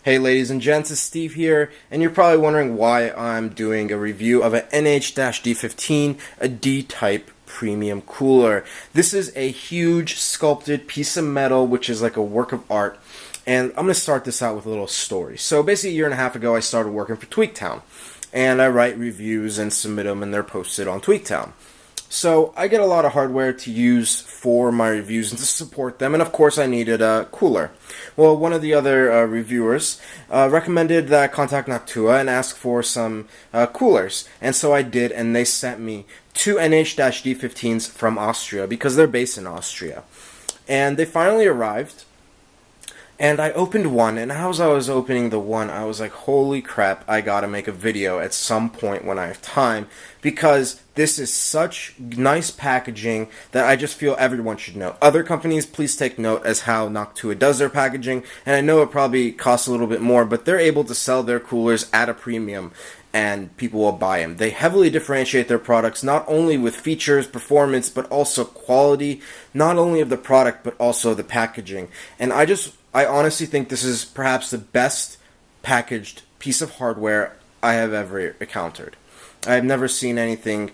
Hey ladies and gents, it's Steve here, and you're probably wondering why I'm doing a review of an NH-D15, a D-type premium cooler. This is a huge sculpted piece of metal, which is like a work of art, and I'm going to start this out with a little story. So basically a year and a half ago I started working for Tweaktown, and I write reviews and submit them, and they're posted on Tweaktown. So I get a lot of hardware to use for my reviews and to support them, and of course I needed a cooler. Well, one of the other reviewers recommended that I contact Noctua and ask for some coolers, and so I did, and they sent me two NH-D15s from Austria because they're based in Austria. And they finally arrived, and I opened one, and as I was opening the one, I was like, holy crap, I gotta make a video at some point when I have time, because this is such nice packaging that I just feel everyone should know. Other companies, please take note as how Noctua does their packaging, and I know it probably costs a little bit more, but they're able to sell their coolers at a premium, and people will buy them. They heavily differentiate their products, not only with features, performance, but also quality, not only of the product, but also the packaging. And I honestly think this is perhaps the best packaged piece of hardware I have ever encountered. I've never seen anything,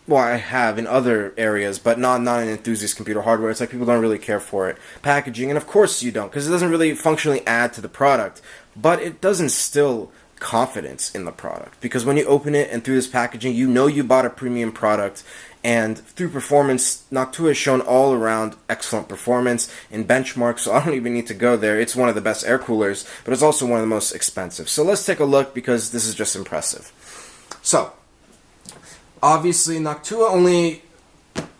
well, I have in other areas, but not in enthusiast computer hardware. It's like people don't really care for it. Packaging, and of course you don't, because it doesn't really functionally add to the product, but it does instill confidence in the product, because when you open it and through this packaging, you know you bought a premium product. And through performance, Noctua has shown all around excellent performance in benchmarks, so I don't even need to go there. It's one of the best air coolers, but it's also one of the most expensive. So let's take a look, because this is just impressive. So, obviously Noctua only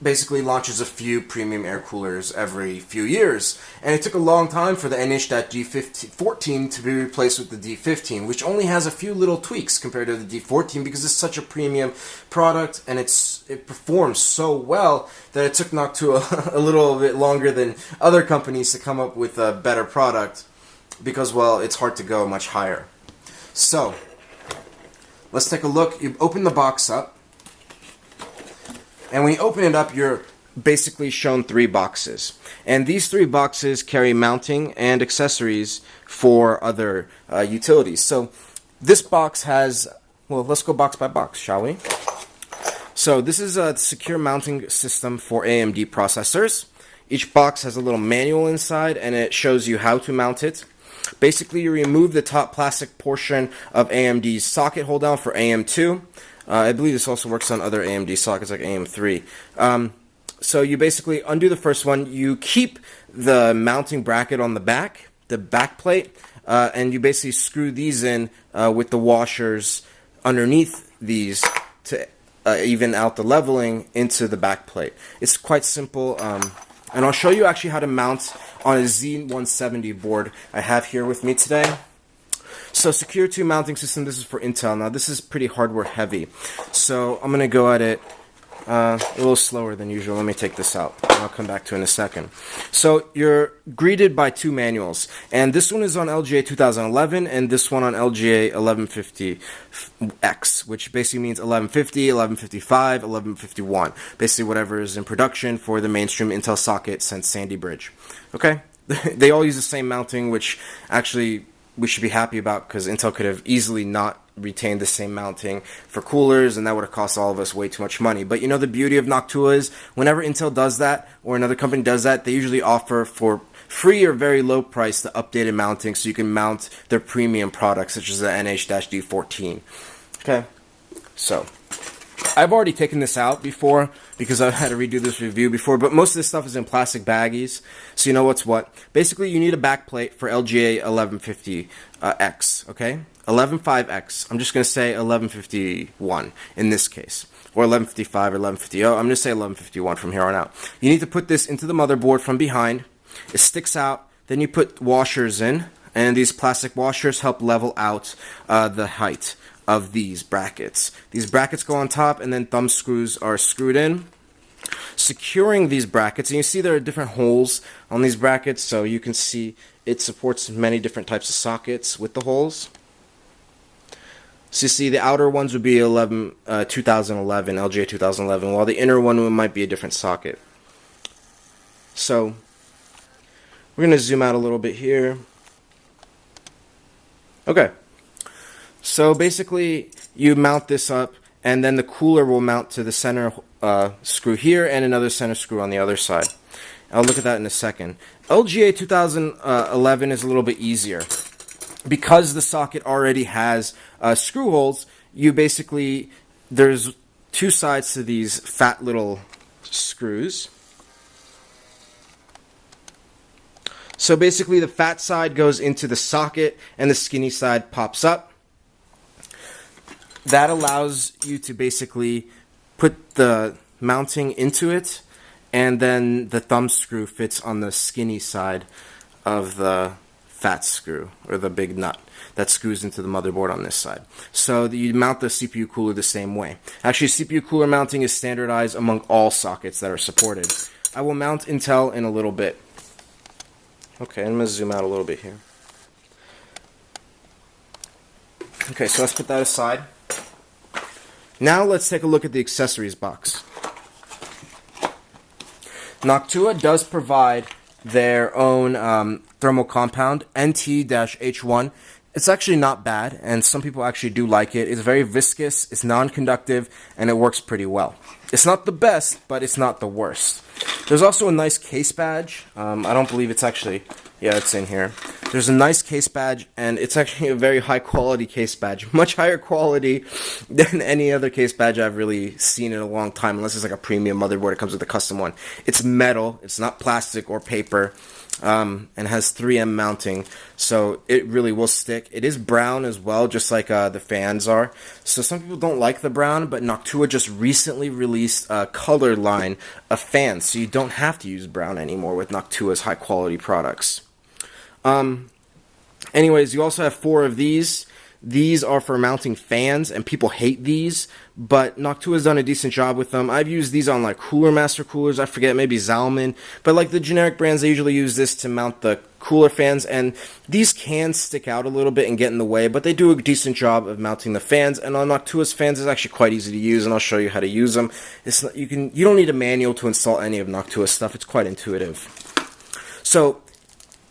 basically launches a few premium air coolers every few years, and it took a long time for the NH-D14 to be replaced with the D15, which only has a few little tweaks compared to the D14 because it's such a premium product and it performs so well that it took Noctua a little bit longer than other companies to come up with a better product because, well, it's hard to go much higher. So, let's take a look. You open the box up, and when you open it up, you're basically shown three boxes. And these three boxes carry mounting and accessories for other utilities. So this box has, well, let's go box by box, shall we? So this is a secure mounting system for AMD processors. Each box has a little manual inside, and it shows you how to mount it. Basically, you remove the top plastic portion of AMD's socket hold down for AM2. I believe this also works on other AMD sockets like AM3. So you basically undo the first one, you keep the mounting bracket on the back plate, and you basically screw these in with the washers underneath these to even out the leveling into the back plate. It's quite simple, and I'll show you actually how to mount on a Z170 board I have here with me today. So Secure 2 mounting system, this is for Intel. Now this is pretty hardware heavy, so I'm going to go at it a little slower than usual. Let me take this out, and I'll come back to it in a second. So you're greeted by two manuals, and this one is on LGA 2011, and this one on LGA 1150X, which basically means 1150, 1155, 1151. Basically whatever is in production for the mainstream Intel socket since Sandy Bridge. Okay? They all use the same mounting, which actually we should be happy about, because Intel could have easily not retained the same mounting for coolers, and that would have cost all of us way too much money. But you know, the beauty of Noctua is whenever Intel does that, or another company does that, they usually offer for free or very low price the updated mounting, so you can mount their premium products such as the NH-D14. Okay, so I've already taken this out before because I've had to redo this review before, but most of this stuff is in plastic baggies, so you know what's what. Basically, you need a back plate for LGA 1150X, okay? 115X. I'm just going to say 1151 in this case, or 1155 or 1150. I'm going to say 1151 from here on out. You need to put this into the motherboard from behind. It sticks out. Then you put washers in, and these plastic washers help level out the height of these brackets. These brackets go on top, and then thumb screws are screwed in, securing these brackets. And you see there are different holes on these brackets, so you can see it supports many different types of sockets with the holes. So you see the outer ones would be 2011, LGA 2011, while the inner one might be a different socket. So we're going to zoom out a little bit here. Okay, so basically you mount this up, and then the cooler will mount to the center screw here and another center screw on the other side. I'll look at that in a second. LGA 2011 is a little bit easier. Because the socket already has screw holes, you basically, there's two sides to these fat little screws. So basically the fat side goes into the socket and the skinny side pops up. That allows you to basically put the mounting into it, and then the thumb screw fits on the skinny side of the fat screw, or the big nut that screws into the motherboard on this side. So you mount the CPU cooler the same way. Actually, CPU cooler mounting is standardized among all sockets that are supported. I will mount Intel in a little bit. Okay, I'm going to zoom out a little bit here. Okay, so let's put that aside. Now let's take a look at the accessories box. Noctua does provide their own thermal compound, NT-H1. It's actually not bad, and some people actually do like it. It's very viscous, it's non-conductive, and it works pretty well. It's not the best, but it's not the worst. There's also a nice case badge. I don't believe it's actually, yeah, it's in here. There's a nice case badge, and it's actually a very high quality case badge. Much higher quality than any other case badge I've really seen in a long time, unless it's like a premium motherboard. It comes with a custom one. It's metal, it's not plastic or paper. And has 3M mounting, so it really will stick. It is brown as well, just like the fans are. So some people don't like the brown, but Noctua just recently released a color line of fans, so you don't have to use brown anymore with Noctua's high quality products. Anyways, you also have 4 of these. These are for mounting fans, and people hate these, but Noctua's done a decent job with them. I've used these on like Cooler Master coolers, I forget, maybe Zalman, but like the generic brands, they usually use this to mount the cooler fans, and these can stick out a little bit and get in the way, but they do a decent job of mounting the fans. And on Noctua's fans, it's actually quite easy to use, and I'll show you how to use them. It's not, you don't need a manual to install any of Noctua's stuff. It's quite intuitive. So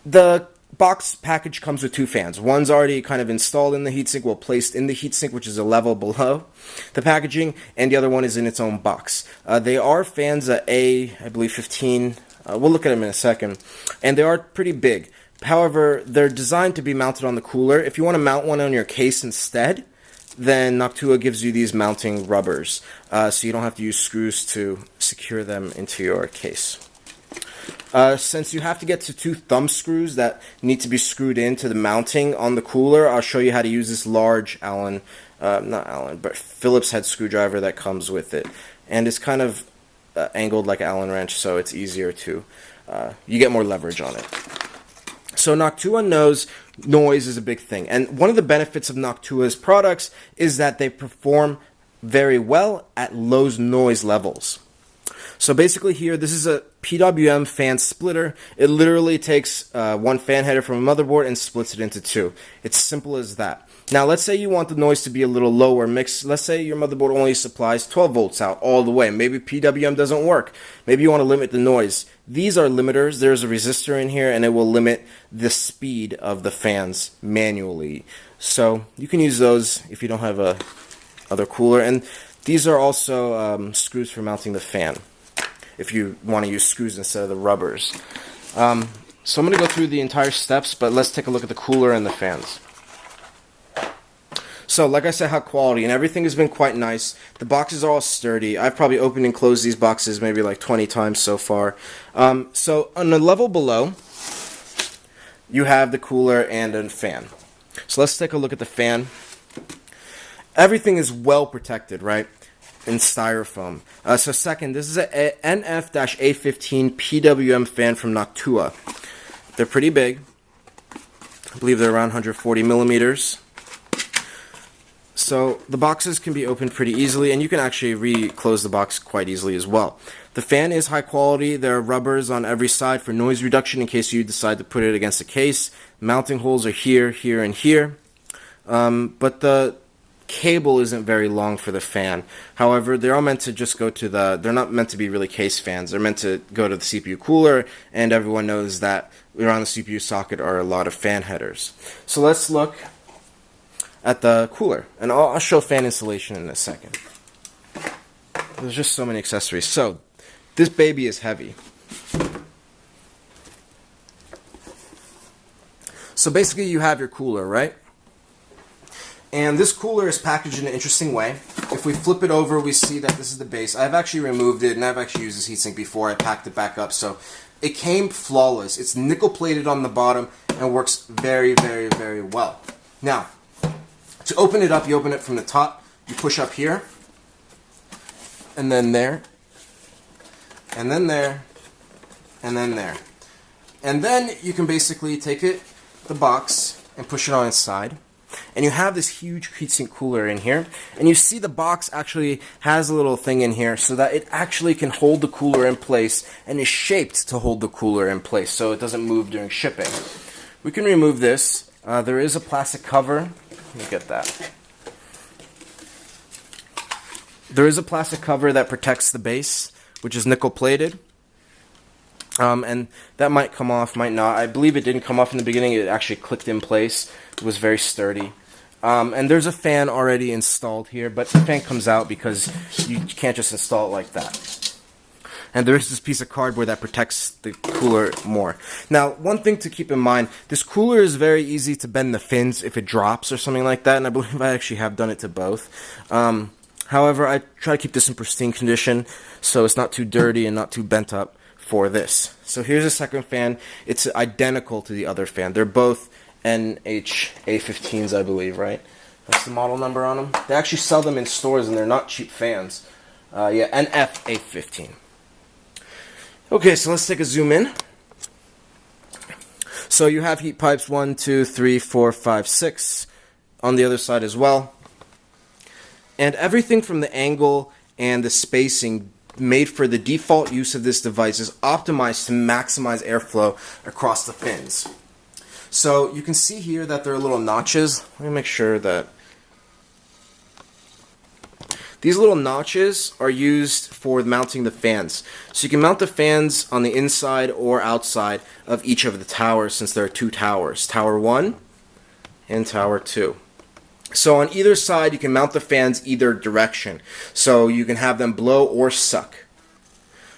the box package comes with 2 fans. One's already kind of installed in the heatsink, well placed in the heatsink, which is a level below the packaging, and the other one is in its own box. They are fans I believe 15. We'll look at them in a second, and they are pretty big. However, they're designed to be mounted on the cooler. If you want to mount one on your case instead, then Noctua gives you these mounting rubbers, so you don't have to use screws to secure them into your case. Since you have to get to 2 thumb screws that need to be screwed into the mounting on the cooler, I'll show you how to use this large Phillips head screwdriver that comes with it. And it's kind of angled like an Allen wrench, so it's easier to, you get more leverage on it. So Noctua knows noise is a big thing. And one of the benefits of Noctua's products is that they perform very well at low noise levels. So basically here, this is a PWM fan splitter. It literally takes one fan header from a motherboard and splits it into 2. It's simple as that. Now let's say you want the noise to be a little lower mix. Let's say your motherboard only supplies 12 volts out all the way. Maybe PWM doesn't work. Maybe you want to limit the noise. These are limiters. There's a resistor in here, and it will limit the speed of the fans manually. So you can use those if you don't have a other cooler. And these are also screws for mounting the fan, if you want to use screws instead of the rubbers. So I'm going to go through the entire steps, but let's take a look at the cooler and the fans. So, like I said, high quality, and everything has been quite nice. The boxes are all sturdy. I've probably opened and closed these boxes maybe like 20 times so far. So, on the level below, you have the cooler and a fan. So, let's take a look at the fan. Everything is well protected, right? In styrofoam. So second, this is a NF-A15 PWM fan from Noctua. They're pretty big. I believe they're around 140 millimeters. So the boxes can be opened pretty easily, and you can actually re-close the box quite easily as well. The fan is high quality. There are rubbers on every side for noise reduction in case you decide to put it against the case. Mounting holes are here, here, and here. But the cable isn't very long for the fan. However, they're all meant to just go to they're not meant to be really case fans. They're meant to go to the CPU cooler, and everyone knows that around the CPU socket are a lot of fan headers. So let's look at the cooler. And I'll show fan installation in a second. There's just so many accessories. So, this baby is heavy. So basically you have your cooler, right? And this cooler is packaged in an interesting way. If we flip it over, we see that this is the base. I've actually removed it, and I've actually used this heatsink before. I packed it back up, so it came flawless. It's nickel plated on the bottom and works very, very, very well. Now, to open it up, you open it from the top. You push up here, and then there, and then there, and then there. And then you can basically take it, the box, and push it on its side. And you have this huge heatsink cooler in here, and you see the box actually has a little thing in here so that it actually can hold the cooler in place and is shaped to hold the cooler in place so it doesn't move during shipping. We can remove this. There is a plastic cover. Let me get that. There is a plastic cover that protects the base, which is nickel plated. And that might come off, might not. I believe it didn't come off in the beginning. It actually clicked in place. It was very sturdy. And there's a fan already installed here, but the fan comes out because you can't just install it like that. And there is this piece of cardboard that protects the cooler more. Now, one thing to keep in mind, this cooler is very easy to bend the fins if it drops or something like that, and I believe I actually have done it to both. However, I try to keep this in pristine condition so it's not too dirty and not too bent up for this. So here's a second fan. It's identical to the other fan. They're both NH-A15s, I believe, right? That's the model number on them. They actually sell them in stores, and they're not cheap fans. Yeah, NF-A15. Okay, so let's take a zoom in. So you have heat pipes 1, 2, 3, 4, 5, 6 on the other side as well. And everything from the angle and the spacing made for the default use of this device is optimized to maximize airflow across the fins. So you can see here that there are little notches. Let me make sure that these little notches are used for mounting the fans. So you can mount the fans on the inside or outside of each of the towers, since there are two towers, Tower 1 and Tower 2. So on either side, you can mount the fans either direction. So you can have them blow or suck.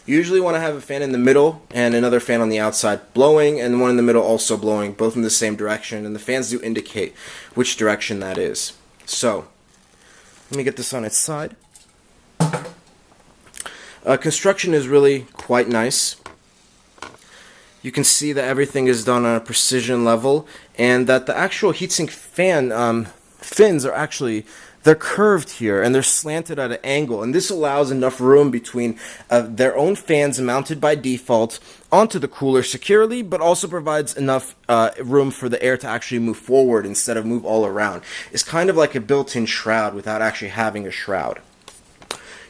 You usually want to have a fan in the middle and another fan on the outside blowing, and one in the middle also blowing, both in the same direction. And the fans do indicate which direction that is. So, let me get this on its side. Construction is really quite nice. You can see that everything is done on a precision level, and that the actual heatsink fan fins are actually, they're curved here and they're slanted at an angle, and this allows enough room between their own fans mounted by default onto the cooler securely, but also provides enough room for the air to actually move forward instead of move all around. It's kind of like a built-in shroud without actually having a shroud.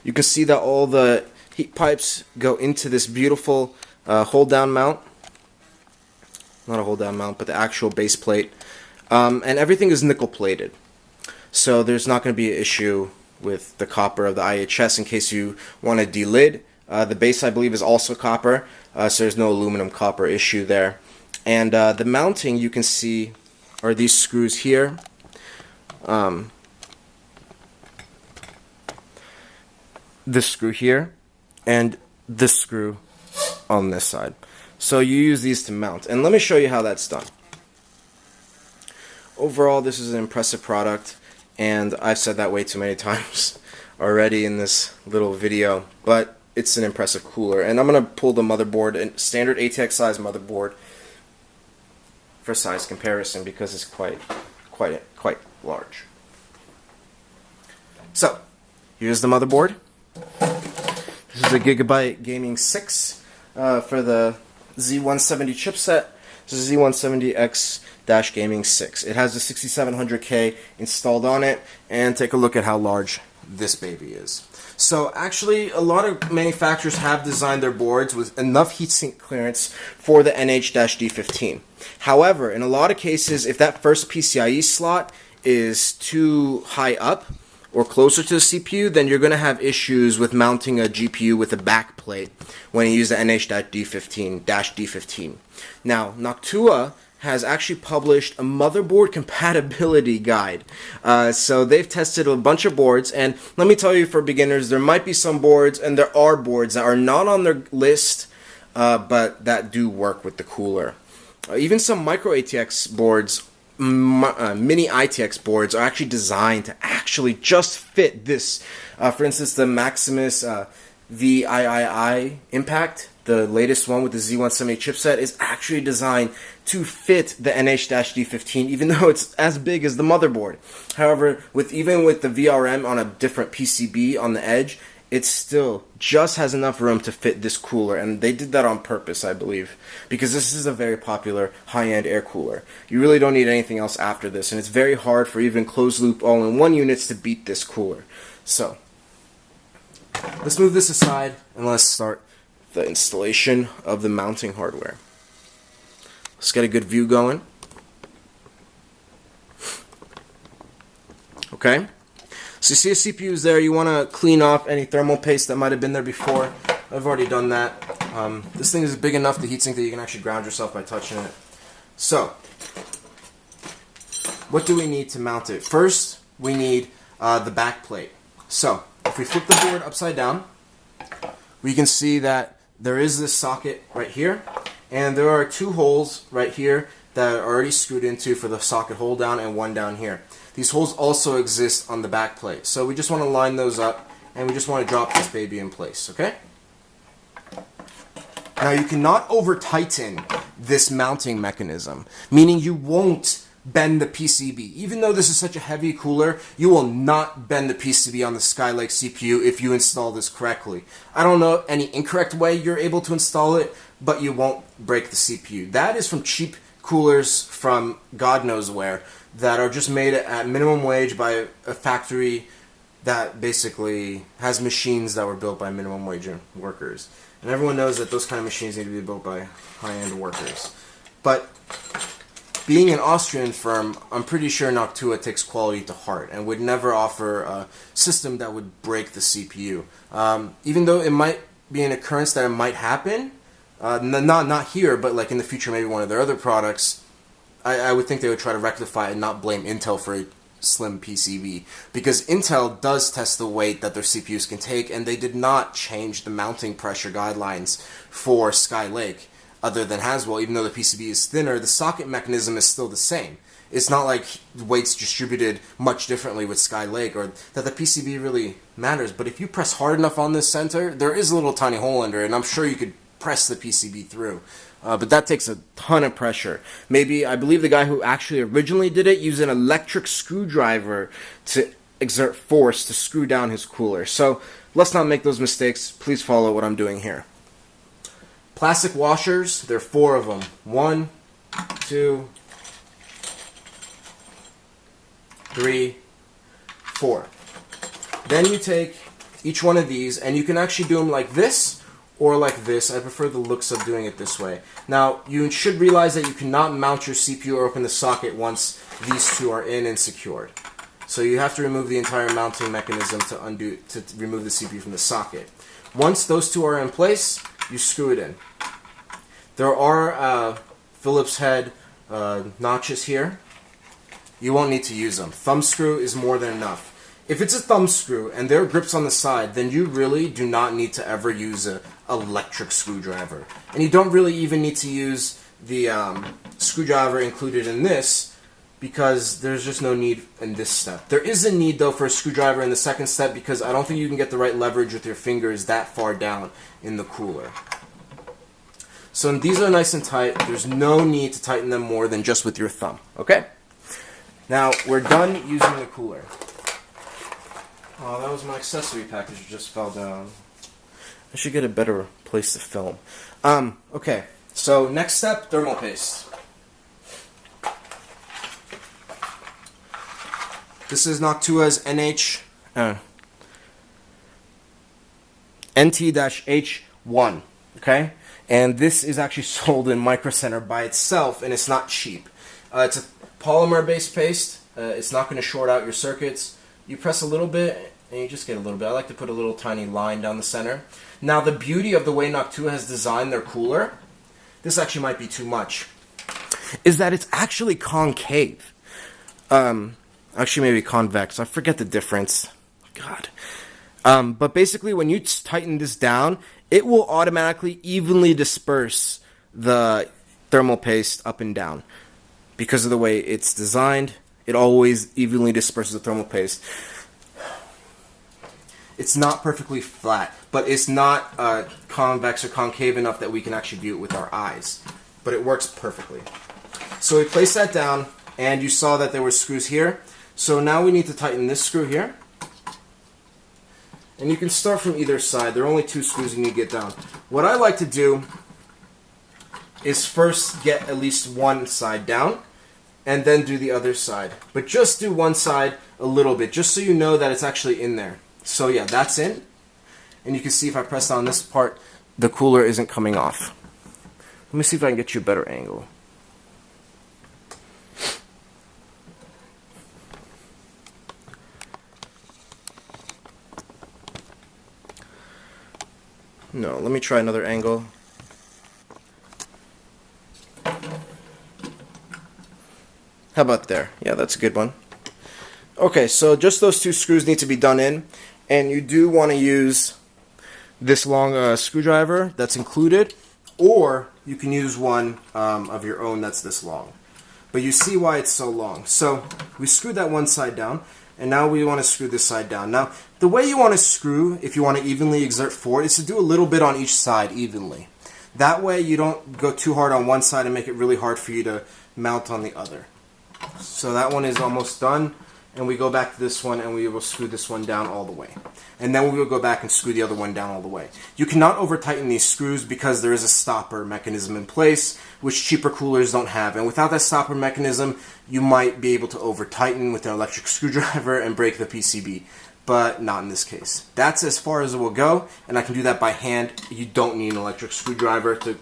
You can see that all the heat pipes go into this beautiful hold-down mount. Not a hold-down mount, but the actual base plate. And everything is nickel plated. So there's not going to be an issue with the copper of the IHS in case you want to delid. The base, I believe, is also copper, so there's no aluminum copper issue there. And the mounting, you can see, are these screws here. This screw here, and this screw on this side. So you use these to mount. And let me show you how that's done. Overall, this is an impressive product, and I've said that way too many times already in this little video, but it's an impressive cooler. And I'm going to pull the motherboard, a standard ATX size motherboard, for size comparison because it's quite large. So, here's the motherboard. This is a Gigabyte Gaming 6 for the Z170 chipset. This is Z170X-Gaming 6. It has a 6700K installed on it, and take a look at how large this baby is. So actually, a lot of manufacturers have designed their boards with enough heatsink clearance for the NH-D15. However, in a lot of cases, if that first PCIe slot is too high up or closer to the CPU, then you're going to have issues with mounting a GPU with a backplate when you use the NH-D15. Now, Noctua has actually published a motherboard compatibility guide. So they've tested a bunch of boards, and let me tell you, for beginners, there might be some boards, and there are boards that are not on their list, but that do work with the cooler. Even some micro ATX boards, mini ITX boards, are actually designed to actually just fit this. For instance, the Maximus VIII Impact, the latest one with the Z178 chipset, is actually designed to fit the NH-D15, even though it's as big as the motherboard. However, even with the VRM on a different PCB on the edge, it still just has enough room to fit this cooler, and they did that on purpose, I believe, because this is a very popular high-end air cooler. You really don't need anything else after this, and it's very hard for even closed-loop all-in-one units to beat this cooler. So, let's move this aside, and let's start the installation of the mounting hardware. Let's get a good view going. Okay, so you see a CPU is there. You want to clean off any thermal paste that might have been there before. I've already done that. This thing is big enough, the heatsink, that you can actually ground yourself by touching it. So, what do we need to mount it? First, we need the back plate. So, if we flip the board upside down, we can see that there is this socket right here, and there are two holes right here that are already screwed into for the socket hole down, and one down here. These holes also exist on the back plate, so we just want to line those up, and we just want to drop this baby in place, okay? Now, you cannot over-tighten this mounting mechanism, meaning you won't bend the PCB. Even though this is such a heavy cooler, you will not bend the PCB on the Skylake CPU if you install this correctly. I don't know any incorrect way you're able to install it, but you won't break the CPU. That is from cheap coolers from God knows where that are just made at minimum wage by a factory that basically has machines that were built by minimum wage workers. And everyone knows that those kind of machines need to be built by high-end workers. But being an Austrian firm, I'm pretty sure Noctua takes quality to heart and would never offer a system that would break the CPU. Even though it might be an occurrence that it might happen, not here, but like in the future, maybe one of their other products, I would think they would try to rectify it and not blame Intel for a slim PCB. Because Intel does test the weight that their CPUs can take, and they did not change the mounting pressure guidelines for Skylake. Other than Haswell, even though the PCB is thinner, the socket mechanism is still the same. It's not like weight's distributed much differently with Skylake, or that the PCB really matters. But if you press hard enough on this center, there is a little tiny hole under it, and I'm sure you could press the PCB through. But that takes a ton of pressure. Maybe, I believe the guy who actually originally did it used an electric screwdriver to exert force to screw down his cooler. So let's not make those mistakes. Please follow what I'm doing here. Plastic washers, there are 4 of them. 1, 2, 3, 4. Then you take each one of these, and you can actually do them like this or like this. I prefer the looks of doing it this way. Now, you should realize that you cannot mount your CPU or open the socket once these two are in and secured. So you have to remove the entire mounting mechanism to remove the CPU from the socket. Once those two are in place, you screw it in. There are Phillips head notches here. You won't need to use them. Thumb screw is more than enough. If it's a thumb screw and there are grips on the side, then you really do not need to ever use an electric screwdriver. And you don't really even need to use the screwdriver included in this, because there's just no need in this step. There is a need, though, for a screwdriver in the second step, because I don't think you can get the right leverage with your fingers that far down in the cooler. So these are nice and tight. There's no need to tighten them more than just with your thumb. Okay? Now, we're done using the cooler. Oh, that was my accessory package that just fell down. I should get a better place to film. Okay, so next step, thermal paste. This is Noctua's NT-H1, okay? And this is actually sold in Micro Center by itself, and it's not cheap. It's a polymer-based paste. It's not going to short out your circuits. You press a little bit, and you just get a little bit. I like to put a little tiny line down the center. Now, the beauty of the way Noctua has designed their cooler, this actually might be too much. is that it's actually concave. Actually maybe convex. I forget the difference. God. But basically when you tighten this down, it will automatically evenly disperse the thermal paste up and down. Because of the way it's designed, it always evenly disperses the thermal paste. It's not perfectly flat, but it's not convex or concave enough that we can actually view it with our eyes. But it works perfectly. So we place that down, and you saw that there were screws here. So now we need to tighten this screw here. And you can start from either side. There are only 2 screws you need to get down. What I like to do is first get at least one side down, and then do the other side. But just do one side a little bit, just so you know that it's actually in there. So yeah, that's in. And you can see if I press down this part, the cooler isn't coming off. Let me see if I can get you a better angle. No, let me try another angle. How about there? Yeah, that's a good one. Okay, so just those 2 screws need to be done in. And you do want to use this long screwdriver that's included, or you can use one of your own that's this long. But you see why it's so long. So we screwed that one side down, and now we want to screw this side down. Now, the way you want to screw, if you want to evenly exert force, is to do a little bit on each side evenly. That way you don't go too hard on one side and make it really hard for you to mount on the other. So that one is almost done. And we go back to this one, and we will screw this one down all the way. And then we will go back and screw the other one down all the way. You cannot over-tighten these screws because there is a stopper mechanism in place, which cheaper coolers don't have. And without that stopper mechanism, you might be able to over-tighten with an electric screwdriver and break the PCB. But not in this case. That's as far as it will go, and I can do that by hand. You don't need an electric screwdriver to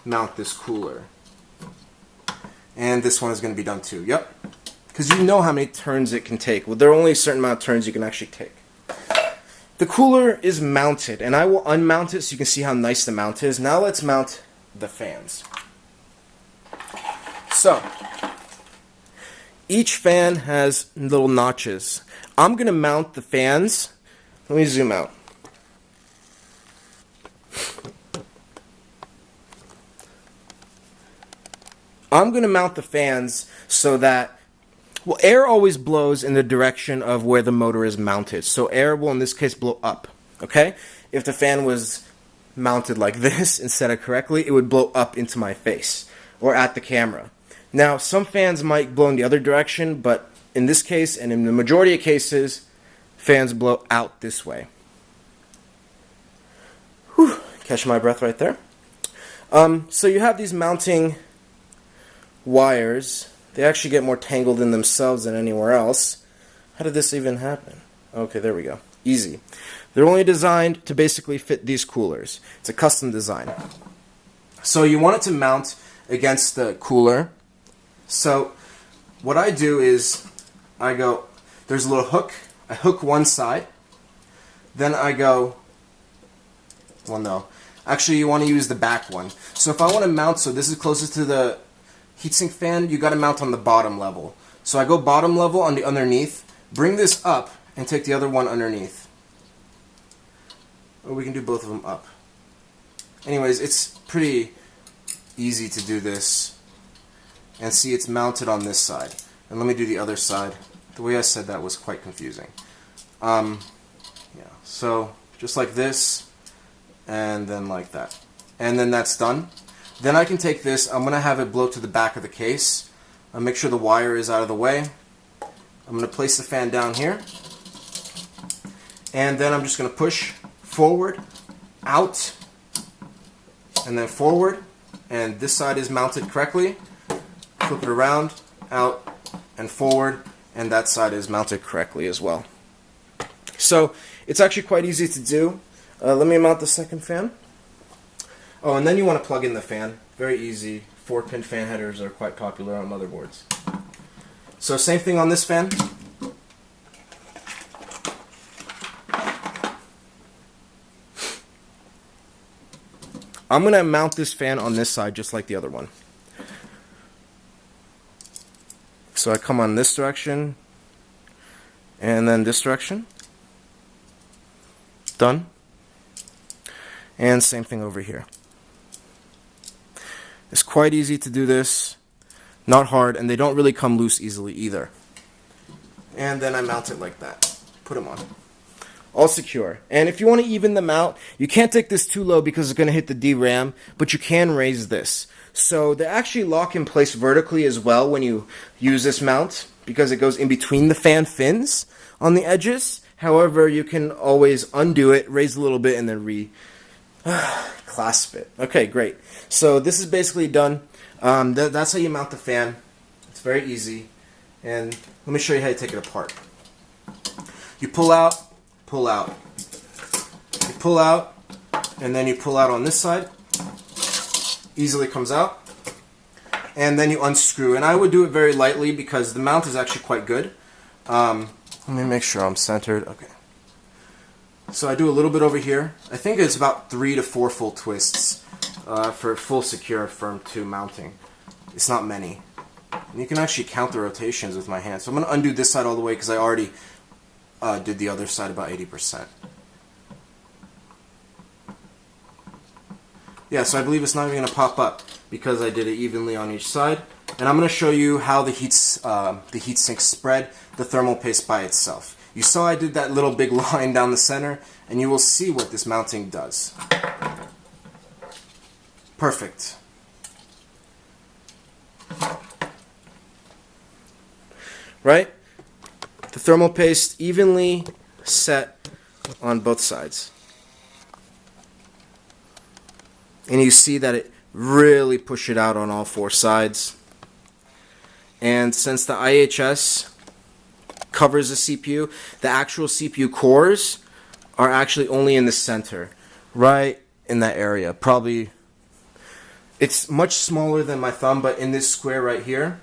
mount this cooler. And this one is going to be done too. Yep. Because you know how many turns it can take. Well, there are only a certain amount of turns you can actually take. The cooler is mounted, and I will unmount it so you can see how nice the mount is. Now let's mount the fans. So, each fan has little notches. I'm going to mount the fans. Let me zoom out. I'm going to mount the fans so that, well, air always blows in the direction of where the motor is mounted. So air will, in this case, blow up. Okay? If the fan was mounted like this instead of correctly, it would blow up into my face or at the camera. Now, some fans might blow in the other direction, but in this case, and in the majority of cases, fans blow out this way. Whew, catch my breath right there. So you have these mounting wires. They actually get more tangled in themselves than anywhere else. How did this even happen? Okay, there we go. Easy. They're only designed to basically fit these coolers. It's a custom design. So you want it to mount against the cooler. So what I do is I go, there's a little hook. I hook one side. Then I go, well, no. Actually, you want to use the back one. So if I want to mount, so this is closest to the heatsink fan, you got to mount on the bottom level. So I go bottom level on the underneath, bring this up, and take the other one underneath. Or we can do both of them up. Anyways, it's pretty easy to do this. And see, it's mounted on this side. And let me do the other side. The way I said that was quite confusing. Yeah, so just like this, and then like that. And then that's done. Then I can take this, I'm going to have it blow to the back of the case. I'll make sure the wire is out of the way. I'm going to place the fan down here. And then I'm just going to push forward, out, and then forward. And this side is mounted correctly. Flip it around, out, and forward. And that side is mounted correctly as well. So it's actually quite easy to do. Let me mount the second fan. Oh, and then you want to plug in the fan. Very easy. 4-pin fan headers are quite popular on motherboards. So same thing on this fan. I'm going to mount this fan on this side just like the other one. So I come on this direction, and then this direction. Done. And same thing over here. It's quite easy to do this, not hard, and they don't really come loose easily either. And then I mount it like that. Put them on. All secure. And if you want to even them out, you can't take this too low because it's going to hit the DRAM, but you can raise this. So they actually lock in place vertically as well when you use this mount, because it goes in between the fan fins on the edges. However, you can always undo it, raise a little bit, and then clasp it. Okay, great. So this is basically done. That's how you mount the fan. It's very easy. And let me show you how you take it apart. You pull out, pull out. You pull out, and then you pull out on this side. Easily comes out. And then you unscrew. And I would do it very lightly because the mount is actually quite good. Let me make sure I'm centered. Okay. So I do a little bit over here. I think it's about 3 to 4 full twists for full secure firm 2 mounting. It's not many. And you can actually count the rotations with my hand. So I'm going to undo this side all the way because I already did the other side about 80%. Yeah, so I believe it's not even going to pop up because I did it evenly on each side. And I'm going to show you how the heatsink spread the thermal paste by itself. You saw I did that little big line down the center, and you will see what this mounting does. Perfect. Right? The thermal paste evenly set on both sides. And you see that it really pushed it out on all 4 sides. And since the IHS covers the CPU, the actual CPU cores are actually only in the center, right in that area. Probably, it's much smaller than my thumb, but in this square right here,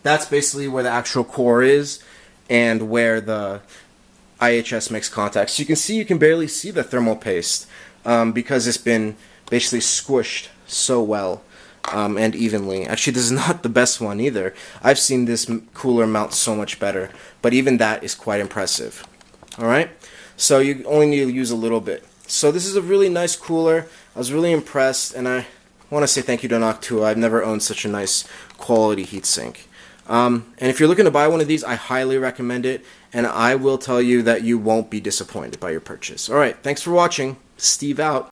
that's basically where the actual core is and where the IHS makes contact. So you can see, you can barely see the thermal paste because it's been basically squished so well. And evenly. Actually, this is not the best one either. I've seen this cooler mount so much better, but even that is quite impressive. Alright, so you only need to use a little bit. So this is a really nice cooler. I was really impressed, and I want to say thank you to Noctua. I've never owned such a nice quality heatsink. And if you're looking to buy one of these, I highly recommend it, and I will tell you that you won't be disappointed by your purchase. Alright, thanks for watching. Steve out.